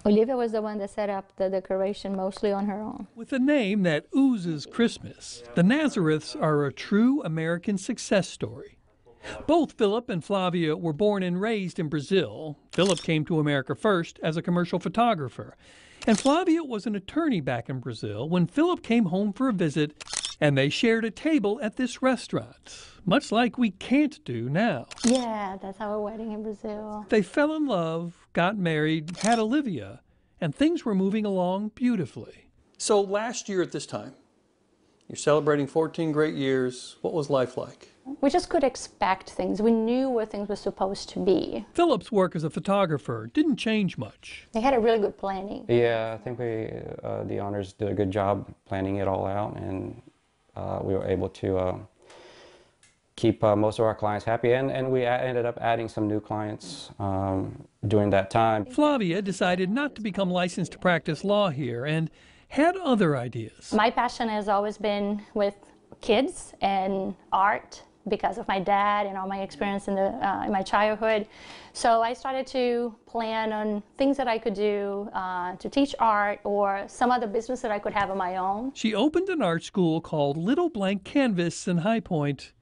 Olivia was the one that set up the decoration mostly on her own. With a name that oozes Christmas, the Nazareths are a true American success story. Both Philip and Flavia were born and raised in Brazil. Philip came to America first as a commercial photographer, and Flavia was an attorney back in Brazil when Philip came home for a visit, and they shared a table at this restaurant, much like we can't do now. Yeah, that's our wedding in Brazil. They fell in love, got married, had Olivia, and things were moving along beautifully. So last year at this time, you're celebrating 14 great years. What was life like? We just could expect things. We knew where things were supposed to be. Philip's work as a photographer didn't change much. They had a really good planning. Yeah, I think the owners did a good job planning it all out, and we were able to keep most of our clients happy, and we ended up adding some new clients during that time. Flavia decided not to become licensed to practice law here and had other ideas. My passion has always been with kids and art because of my dad and all my experience in my childhood. So I started to plan on things that I could do to teach art or some other business that I could have on my own. She opened an art school called Little Blank Canvas in High Point.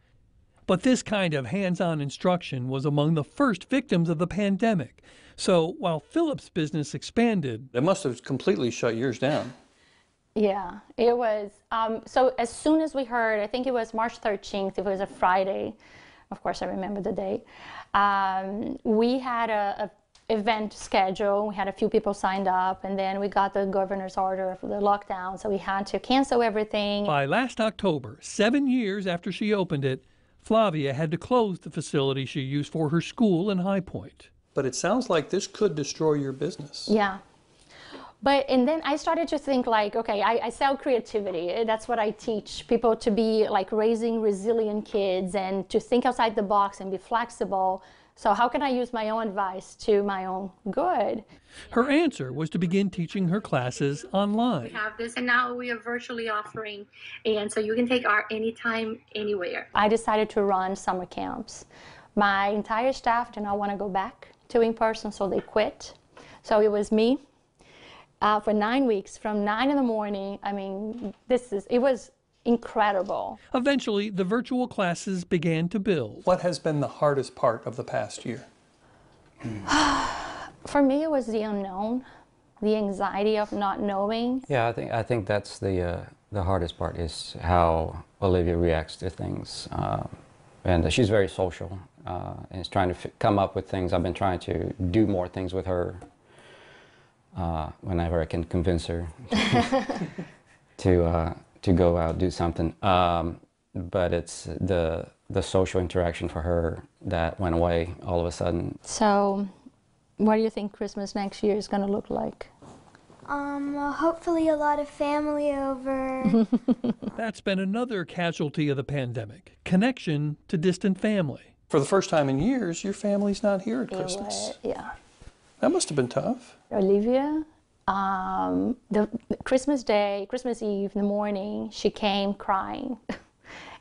But this kind of hands-on instruction was among the first victims of the pandemic. So while Philip's business expanded, it must have completely shut yours down. Yeah, it was. So as soon as we heard, I think it was March 13th, it was a Friday, of course I remember the date, we had a event schedule. We had a few people signed up, and then we got the governor's order for the lockdown, so we had to cancel everything. By last October, 7 years after she opened it, Flavia had to close the facility she used for her school in High Point. But it sounds like this could destroy your business. Yeah. And then I started to think like, okay, I sell creativity. That's what I teach people, to be like raising resilient kids and to think outside the box and be flexible. So how can I use my own advice to my own good? Her answer was to begin teaching her classes online. We have this, and now we are virtually offering, and so you can take art anytime, anywhere. I decided to run summer camps. My entire staff did not want to go back to in-person, so they quit. So it was me. For 9 weeks, from 9 in the morning, I mean, it was incredible. Eventually, the virtual classes began to build. What has been the hardest part of the past year? For me, it was the unknown, the anxiety of not knowing. Yeah, I think that's the hardest part, is how Olivia reacts to things. And she's very social, and is trying to come up with things. I've been trying to do more things with her whenever I can convince her to go out, do something. But it's the social interaction for her that went away all of a sudden. So what do you think Christmas next year is going to look like? Well, hopefully a lot of family over. That's been another casualty of the pandemic, connection to distant family. For the first time in years, your family's not here at Christmas. Yeah. That must have been tough. Olivia, the Christmas Eve in the morning, she came crying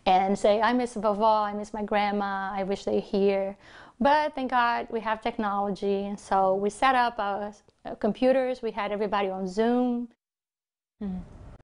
and say, I miss Vovó, I miss my grandma, I wish they're here. But thank God we have technology, and so we set up our computers, we had everybody on Zoom.